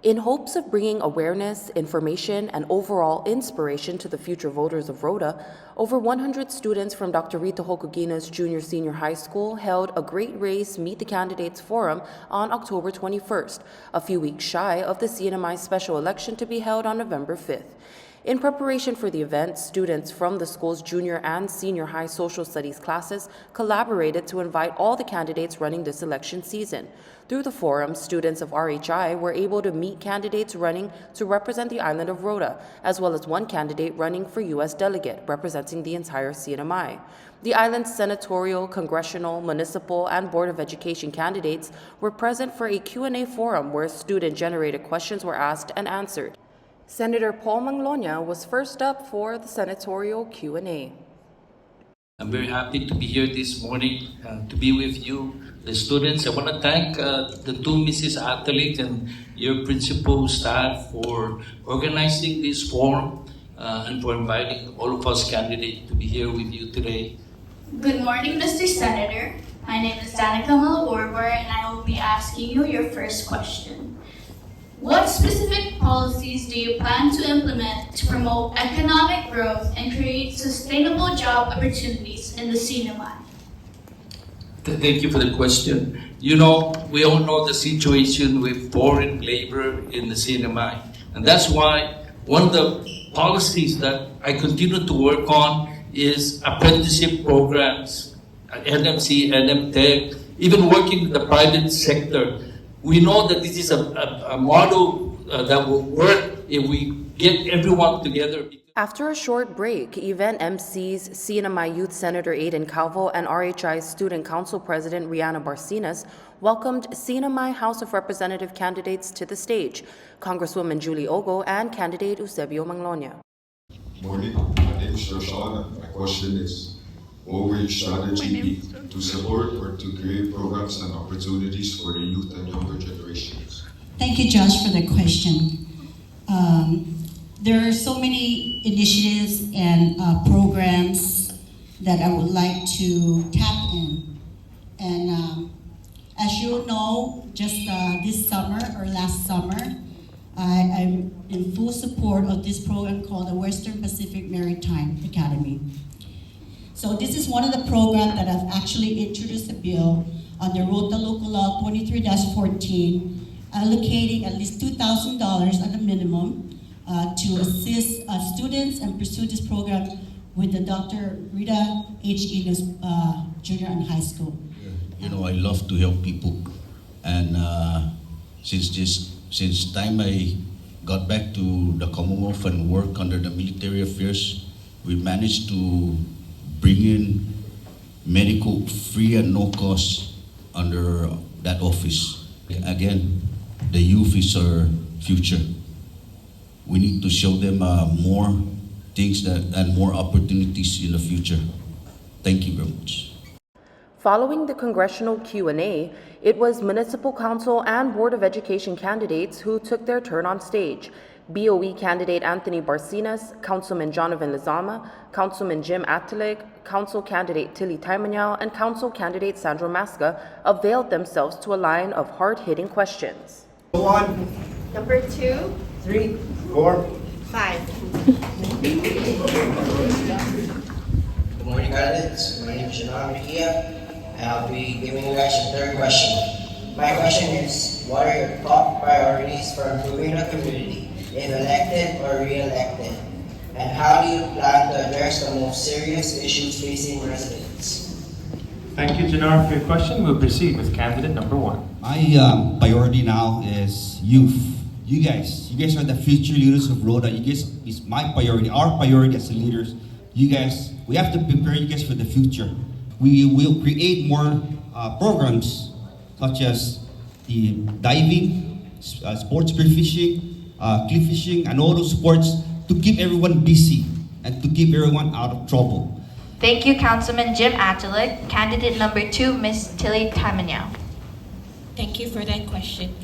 In hopes of bringing awareness, information, and overall inspiration to the future voters of Rota, over 100 students from Dr. Rita H Inos Jr. Senior High School held a Great Race Meet the Candidates Forum on October 21st, a few weeks shy of the CNMI special election to be held on November 5th. In preparation for the event, students from the school's junior and senior high social studies classes collaborated to invite all the candidates running this election season. Through the forum, students of RHI were able to meet candidates running to represent the island of Rota, as well as one candidate running for U.S. delegate representing the entire CNMI. The island's senatorial, congressional, municipal, and Board of Education candidates were present for a Q&A forum where student-generated questions were asked and answered. Senator Paul Manglona was first up for the senatorial Q&A. I'm very happy to be here this morning to be with you, the students. I want to thank the two Mrs. Atalik and your principal staff for organizing this forum and for inviting all of us candidates to be here with you today. Good morning, Mr. Senator. My name is Danica Malawarbar, and I will be asking you your first question. What specific policies do you plan to implement to promote economic growth and create sustainable job opportunities in the CNMI? Thank you for the question. You know, we all know the situation with foreign labor in the CNMI. And that's why one of the policies that I continue to work on is apprenticeship programs at NMC, NMTech, even working with the private sector. We know that this is a model that will work if we get everyone together. After a short break, event MCs, CNMI Youth Senator Aiden Calvo and RHI Student Council President Rihanna Barcinas welcomed CNMI House of Representative candidates to the stage, Congresswoman Julie Ogo and candidate Eusebio Manglona. Morning, my name is Roshan. My question is, what will your strategy be to support or to create programs and opportunities for the youth and younger generations? Thank you, Josh, for the question. There are so many initiatives and programs that I would like to tap in. And as you know, just this summer or last summer, I'm in full support of this program called the Western Pacific Maritime Academy. So this is one of the programs that I've actually introduced a bill under Rota Local Law 23-14, allocating at least $2,000 at a minimum to assist students and pursue this program with the Dr. Rita H. Inos Jr. and High School. You know, I love to help people, and since time I got back to the Commonwealth and work under the military affairs, we managed to bring in medical free and no cost under that office. Again, the youth is our future. We need to show them more things and more opportunities in the future. Thank you very much. Following the congressional Q&A, it was Municipal Council and Board of Education candidates who took their turn on stage. BOE candidate Anthony Barcinas, Councilman Jonathan Lizama, Councilman Jim Atalik, Council candidate Tilly Taimanyao, and Council candidate Sandro Masca availed themselves to a line of hard-hitting questions. 1, Number 2, 3, 4, 5. Good morning, candidates. My name is Janelle Mejia, and I'll be giving you guys your third question. My question is, what are your top priorities for improving the community, if elected or re-elected? And how do you plan to address the most serious issues facing residents? Thank you, Janelle, for your question. We'll proceed with candidate number 1. My priority now is youth. You guys are the future leaders of Rota. You guys is my priority, our priority as the leaders. You guys, we have to prepare you guys for the future. We will create more programs such as the diving, sports spearfishing, cliff fishing, and all those sports to keep everyone busy and to keep everyone out of trouble. Thank you, Councilman Jim Atalik. Candidate number 2, Ms. Tilly Taimanyao. Thank you for that question.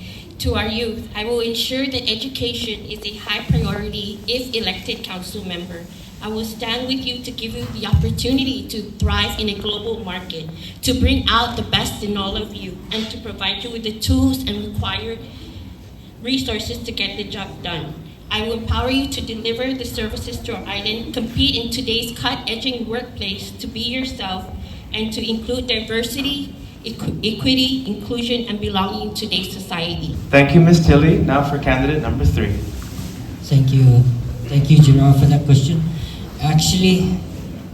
To our youth, I will ensure that education is a high priority if elected council member. I will stand with you to give you the opportunity to thrive in a global market, to bring out the best in all of you, and to provide you with the tools and required resources to get the job done. I will empower you to deliver the services to our island, compete in today's cut-edging workplace, to be yourself, and to include diversity, equity, inclusion, and belonging in today's society. Thank you, Ms. Tilly. Now for candidate number 3. Thank you. Thank you, General, for that question. Actually,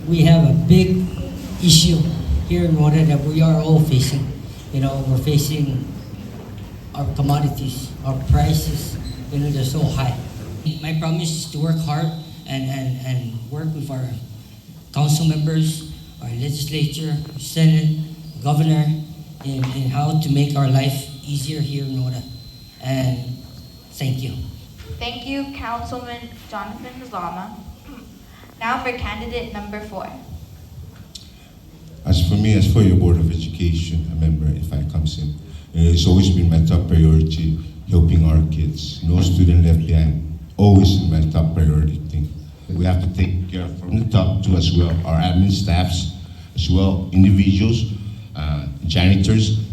we have a big issue here in Rota that we are all facing. We're facing our commodities, our prices, they're so high. My promise is to work hard and work with our council members, our legislature, Senate, governor, in how to make our life easier here in Rota. And thank you. Thank you, Councilman Jonathan Lozama. Now for candidate number 4. As for your Board of Education, a member, if I comes in, it's always been my top priority helping our kids. No student left behind. Always my top priority thing. We have to take care from the top to as well our admin staffs, as well individuals, janitors,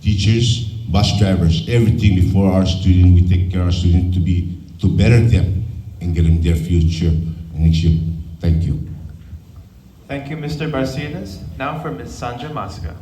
teachers, bus drivers, everything before our student. We take care of our students to better them and get them their future next year. Thank you. Thank you, Mr. Barcinas. Now for Ms. Sandra Masca.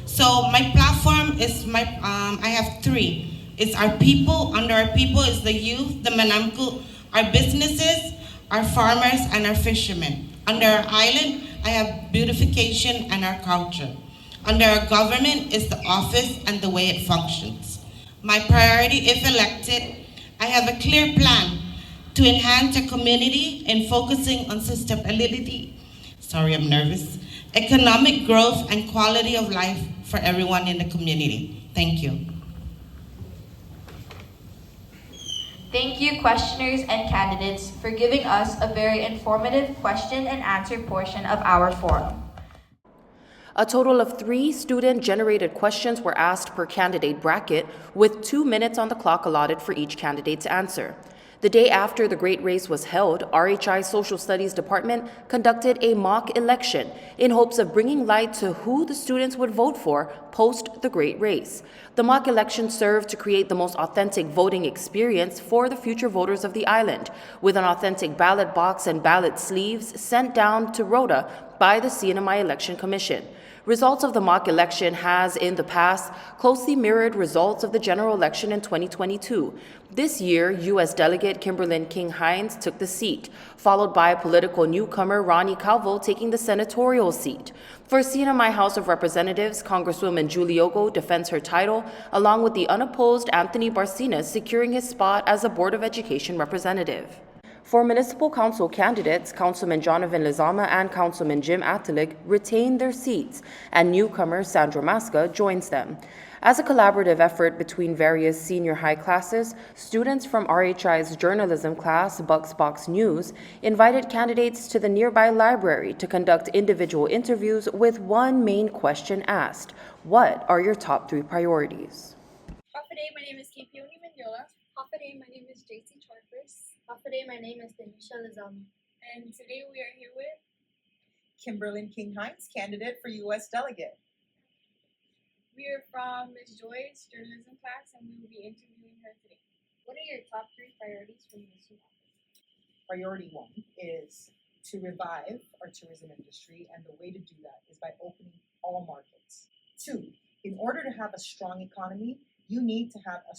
So my platform is I have 3. It's our people. Under our people is the youth, the Manamku, our businesses, our farmers, and our fishermen. Under our island, I have beautification and our culture. Under our government is the office and the way it functions. My priority, if elected, I have a clear plan to enhance the community and focusing on sustainability. Sorry, I'm nervous. Economic growth and quality of life for everyone in the community. Thank you. Thank you, questioners and candidates, for giving us a very informative question and answer portion of our forum. A total of 3 student-generated questions were asked per candidate bracket, with 2 minutes on the clock allotted for each candidate's answer. The day after the Great Race was held, RHI's Social Studies Department conducted a mock election in hopes of bringing light to who the students would vote for post the Great Race. The mock election served to create the most authentic voting experience for the future voters of the island, with an authentic ballot box and ballot sleeves sent down to Rota by the CNMI Election Commission. Results of the mock election has, in the past, closely mirrored results of the general election in 2022. This year, U.S. Delegate Kimberlyn King-Hines took the seat, followed by political newcomer Ronnie Calvo taking the senatorial seat. For CNMI House of Representatives, Congresswoman Julie Ogo defends her title, along with the unopposed Anthony Barcinas securing his spot as a Board of Education representative. For municipal council candidates, Councilman Jonathan Lozama and Councilman Jim Attilig retain their seats, and newcomer Sandra Masca joins them. As a collaborative effort between various senior high classes, students from RHI's journalism class, Bucks Box News, invited candidates to the nearby library to conduct individual interviews with one main question asked: what are your top 3 priorities? Day, my name is Kipioni Mendiola. Day, my name is JC Charpers. Day, my name is Denisha Lozama. And today we are here with Kimberlyn King-Hines, candidate for U.S. Delegate. We are from Ms. Joy's journalism class, and we will be interviewing her today. What are your top 3 priorities for municipal office? Priority 1 is to revive our tourism industry, and the way to do that is by opening all markets. 2, in order to have a strong economy, you need to have a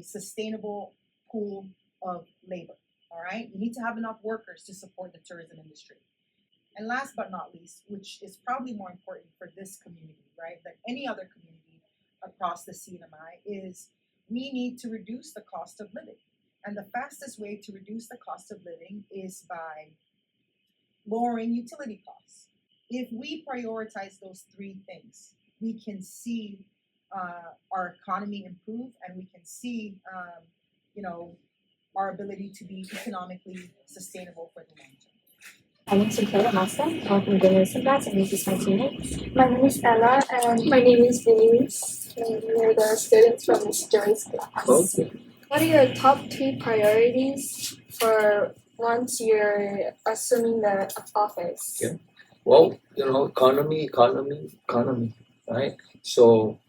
sustainable pool of labor, all right? You need to have enough workers to support the tourism industry. And last but not least, which is probably more important for this community, right, than any other community across the CNMI, is we need to reduce the cost of living. And the fastest way to reduce the cost of living is by lowering utility costs. If we prioritize those 3 things, we can see our economy improve, and we can see, our ability to be economically sustainable for the long term. My name is Rita H. I'm from journalism class, and this is my teammate. My name is Ella, and my name is Denise. And we're the students from Ms. Joy's class. Okay. What are your top 3 priorities for once you're assuming the office? Yeah. Well, economy, right? So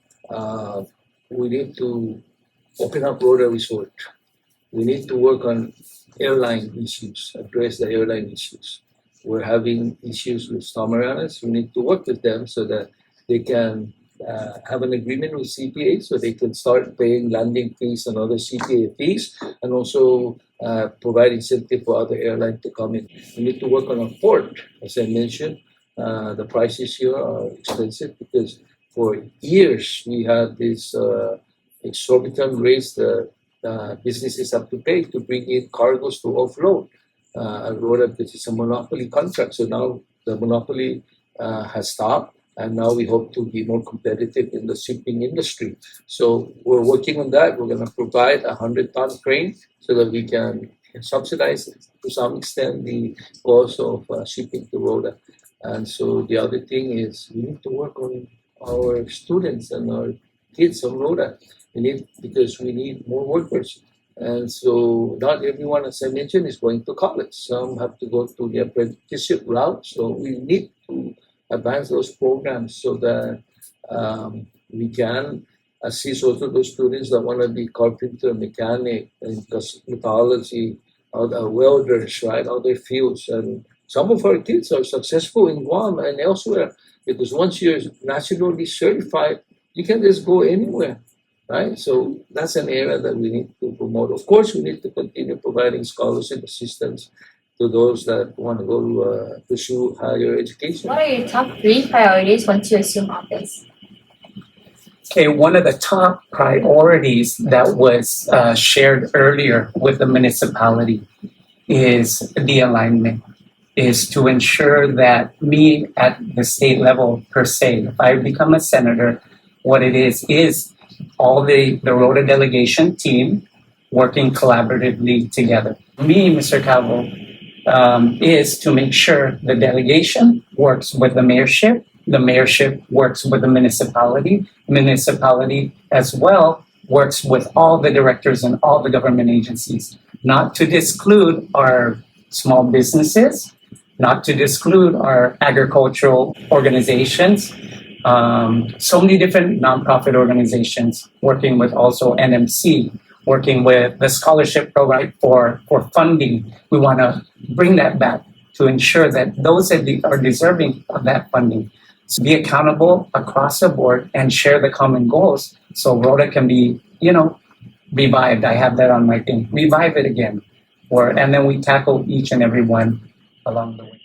we need to open up Rota Resort. We need to work on airline issues, address the airline issues. We're having issues with Stamaranas. We need to work with them so that they can have an agreement with CPA so they can start paying landing fees and other CPA fees, and also provide incentive for other airlines to come in. We need to work on a port. As I mentioned, the prices here are expensive because for years we had this exorbitant rates that businesses have to pay to bring in cargoes to offload. Rota, this is a monopoly contract, so now the monopoly has stopped, and now we hope to be more competitive in the shipping industry. So we're working on that. We're going to provide a 100-ton crane so that we can subsidize to some extent the cost of shipping to Rota. And so the other thing is we need to work on our students and our kids on Rota. Because we need more workers. And so not everyone, as I mentioned, is going to college. Some have to go to the apprenticeship route. So we need to advance those programs so that we can assist also those students that want to be carpenter, mechanic, and cosmetology, other welders, right, other fields. And some of our kids are successful in Guam and elsewhere because once you're nationally certified, you can just go anywhere. Right, so that's an area that we need to promote. Of course, we need to continue providing scholarship assistance to those that want to go pursue higher education. What are your top 3 priorities once you assume office? Okay, one of the top priorities that was shared earlier with the municipality is the alignment, is to ensure that me at the state level per se, if I become a senator, what it is all the Rota delegation team working collaboratively together. Me, Mr. Calvo, is to make sure the delegation works with the mayorship works with the municipality as well works with all the directors and all the government agencies, not to exclude our small businesses, not to exclude our agricultural organizations, so many different nonprofit organizations, working with also NMC, working with the scholarship program for funding. We want to bring that back to ensure that those that are deserving of that funding so be accountable across the board and share the common goals so Rota can be, revived. I have that on my thing. Revive it again. And then we tackle each and every one along the way.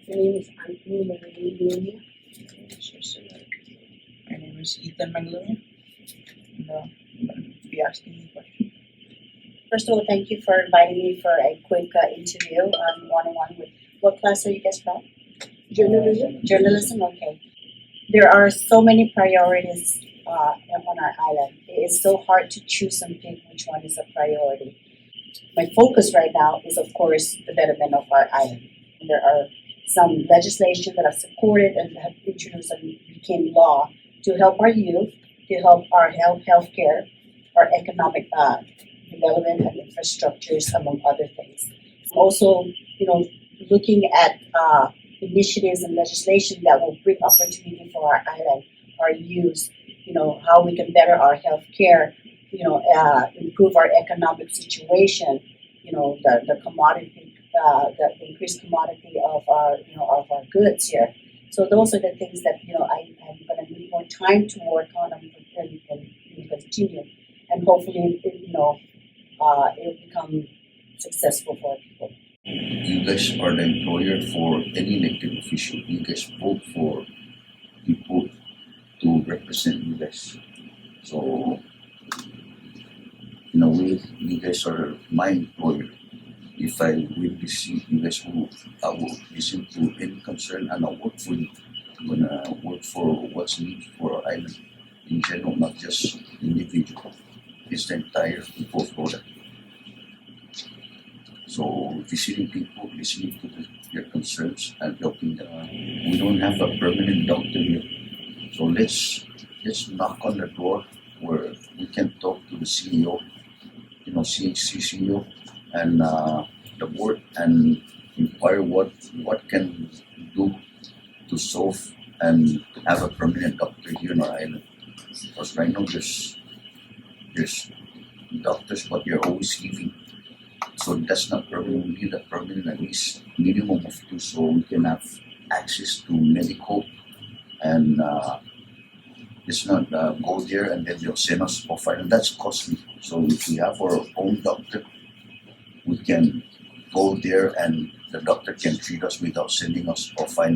My name is Anthony Mangalua. My name is Ethan Mangalua. Be asking me questions. First of all, thank you for inviting me for a quick interview one-on-one with what class are you guys from? Journalism. Journalism, okay. There are so many priorities on our island. It is so hard to choose and pick which one is a priority. My focus right now is, of course, the betterment of our island. There are some legislation that I've supported and have introduced and became law to help our youth, to help our healthcare, our economic development and infrastructures, among other things. Also, looking at initiatives and legislation that will bring opportunity for our island, our youth, how we can better our healthcare, improve our economic situation, the commodity, the increased commodity of our goods here. So those are the things that I'm going to need more time to work on and continue, and hopefully it will become successful for people. You guys are the employer for any elected official. You guys vote for people to represent you guys. So in a way, you guys are my employer. If I win this seat, you guys I will listen to any concern and I'll work for you. I'm gonna work for what's needed for our island in general, not just individual. It's the entire people of Rota. So visiting people, listening to their concerns and helping them. We don't have a permanent doctor here. So let's knock on the door where we can talk to the CEO, CHC CEO, and the board, and inquire what can do to solve and have a permanent doctor here in our island. Because right now there's doctors, but they're always leaving. So that's not problem. We need a permanent at least minimum of two, so we can have access to medical and it's not go there and then they'll send us profile, and that's costly. So if we have our own doctor, we can go there and the doctor can treat us without sending us profile.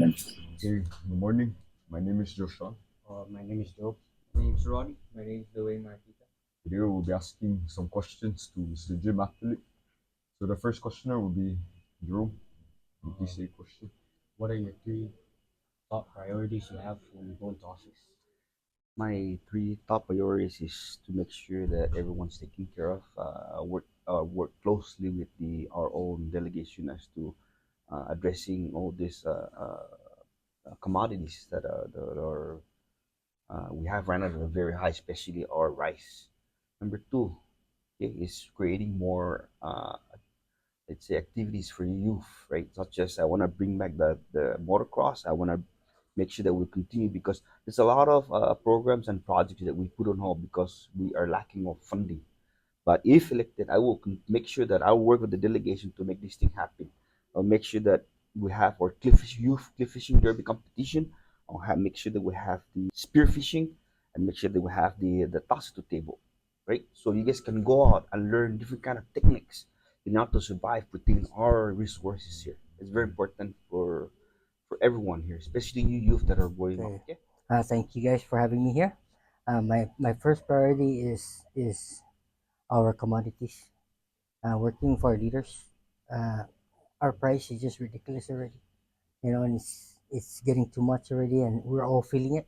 Hey, good morning. My name is Joshua. My name is Joe. My name is Ronnie. My name is Dwayne Marquita. Today we'll be asking some questions to Mr. Jim actually. So the first questioner will be Jerome. Can you please say a question? What are your three top priorities you have when you go into office? My three top priorities is to make sure that everyone's taken care of. Work closely with our own delegation as to addressing all these commodities that we have right now that are very high, especially our rice. Number two, okay, is creating more let's say activities for youth, right? Such as I want to bring back the motocross. I want to make sure that we continue because there's a lot of programs and projects that we put on hold because we are lacking of funding. But if elected, I will make sure that I will work with the delegation to make this thing happen. I'll make sure that we have our cliff fishing derby competition. Make sure that we have the spear fishing and make sure that we have the toss to table, right? So you guys can go out and learn different kind of techniques in order to survive within our resources here. It's very important for everyone here, especially you youth that are growing up. Okay. Thank you guys for having me here. My first priority is our commodities. Working for our leaders. Uh, our price is just ridiculous already. You know, and it's getting too much already, and we're all feeling it.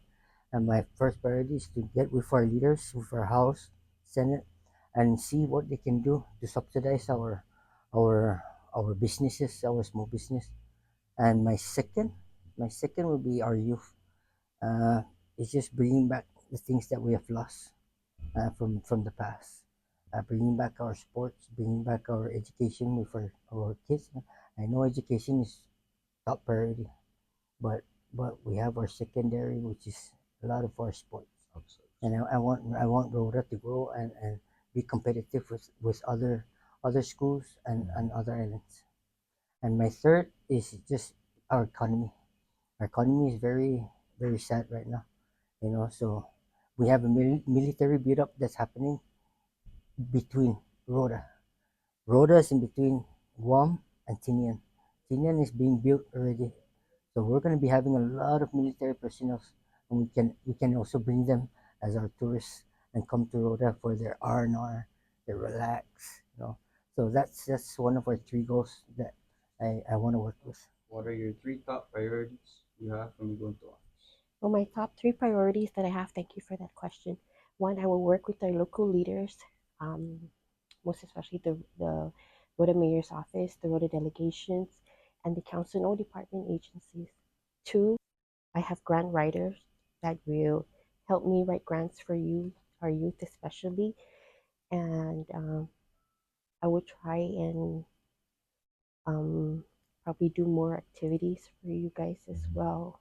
And my first priority is to get with our leaders, with our House, Senate, and see what they can do to subsidize our our businesses, our small business. And my second will be our youth. Uh, it's just bringing back the things that we have lost from the past. Bringing back our sports, bringing back our education with our kids. I know education is top priority, but we have our secondary, which is a lot of our sports. And I want Rota to grow and be competitive with other schools and other islands. And my third is just our economy. Our economy is very sad right now. You know, so we have a military build up that's happening between Rota. Rota is in between Guam and Tinian. Tinian is being built already, so we're going to be having a lot of military personnel, and we can also bring them as our tourists and come to Rota for their R&R, their relax, you know. So that's one of our three goals that I want to work with. What are your three top priorities you have when you go into office? Well, my top three priorities that I have, thank you for that question. One, I will work with our local leaders, most especially the Rota Mayor's Office, the Rota delegations, and the council and all department agencies. Two, I have grant writers that will help me write grants for you, our youth especially, and I will try and probably do more activities for you guys as well.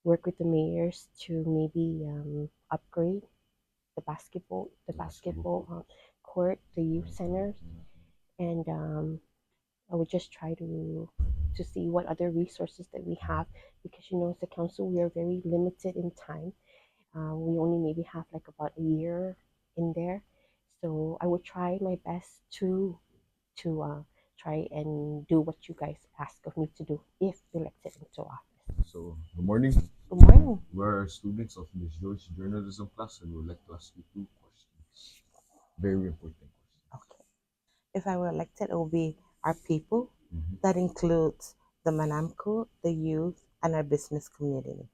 Work with the mayors to maybe upgrade the basketball court, the youth centers, and I would just try to see what other resources that we have because as a council we are very limited in time. We only maybe have like about a year in there, so I would try my best to try and do what you guys ask of me to do if elected into office. So good morning. Good morning. We're students of Ms. Joy's journalism class and we'd like to ask you two questions. Very important questions. If I were elected, it will be our people. That includes the Manamco, the youth, and our business community.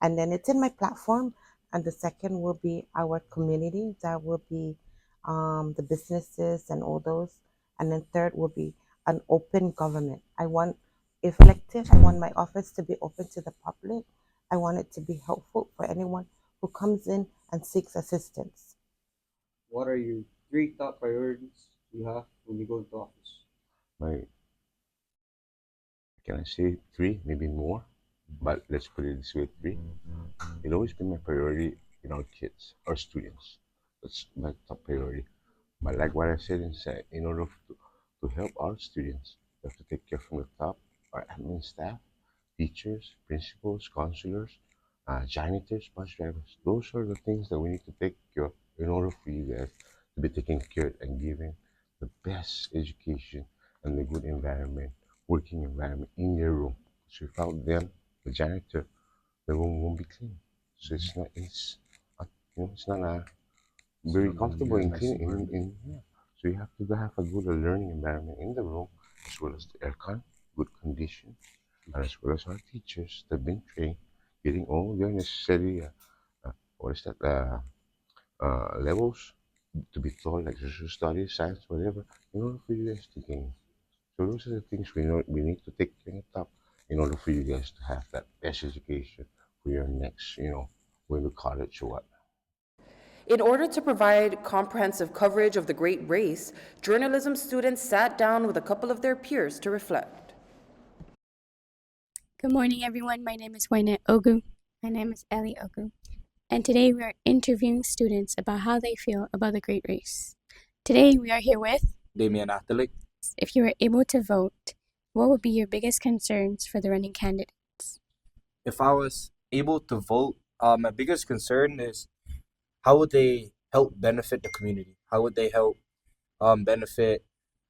And then it's in my platform. And the second will be our community. That will be the businesses and all those. And then third will be an open government. If elected, I want my office to be open to the public. I want it to be helpful for anyone who comes in and seeks assistance. What are your three top priorities you have when you go into office? Can I say three, maybe more? But let's put it this way, three. It'll always be my priority in our kids, our students. That's my top priority. But like what I said inside, in order to help our students, we have to take care from the top, our admin staff, teachers, principals, counselors, janitors, bus drivers. Those are the things that we need to take care of in order for you guys to be taken care of and given the best education and the good environment, working environment in their room. So without them, the janitor, the room won't be clean. So it's not very comfortable and clean yeah. So you have to have a good learning environment in the room as well as the aircon, good condition, and as well as our teachers that have been trained, getting all their necessary what is that levels to be taught like social studies, science, whatever, in order for you guys to gain. So those are the things we need to take care of in order for you guys to have that best education for your next, going to college or what. In order to provide comprehensive coverage of the Great Race, journalism students sat down with a couple of their peers to reflect. Good morning, everyone. My name is Wynette Ogu. My name is Ellie Ogu. And today we are interviewing students about how they feel about the Great Race. Today we are here with Damian Atalik. If you were able to vote, what would be your biggest concerns for the running candidates? If I was able to vote, my biggest concern is how would they help benefit the community? How would they help benefit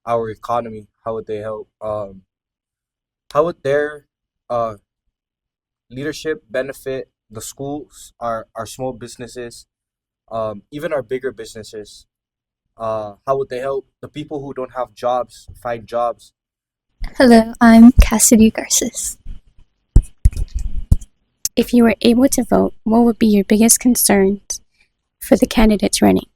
our economy? How would they help? How would their leadership benefit the schools, our small businesses, even our bigger businesses? How would they help the people who don't have jobs find jobs? Hello, I'm Cassidy Garces. If you were able to vote, what would be your biggest concerns for the candidates running?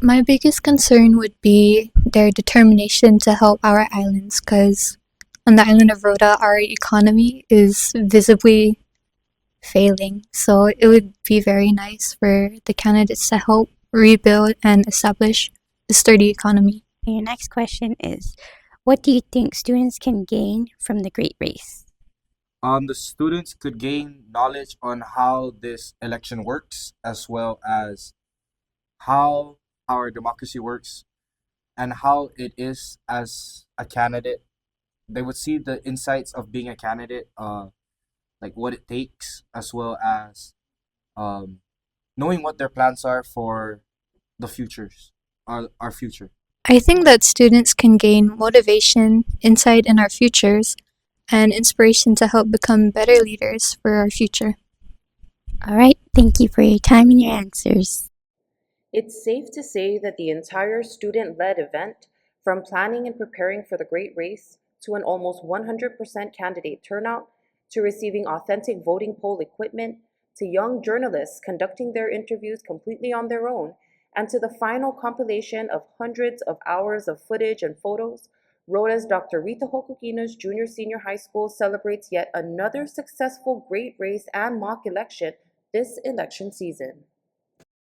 My biggest concern would be their determination to help our islands, because on the island of Rota, our economy is visibly failing. So it would be very nice for the candidates to help rebuild and establish a sturdy economy. Your next question is, what do you think students can gain from the Great Race? The students could gain knowledge on how this election works, as well as how our democracy works and how it is as a candidate. They would see the insights of being a candidate, like what it takes, as well as knowing what their plans are for the futures, our future. I think that students can gain motivation, insight in our futures, and inspiration to help become better leaders for our future. All right, thank you for your time and your answers. It's safe to say that the entire student-led event, from planning and preparing for the Great Race to an almost 100% candidate turnout, to receiving authentic voting poll equipment, to young journalists conducting their interviews completely on their own, and to the final compilation of hundreds of hours of footage and photos, Rota's Dr. Rita H. Inos Jr. Senior High School celebrates yet another successful Great Race and mock election this election season.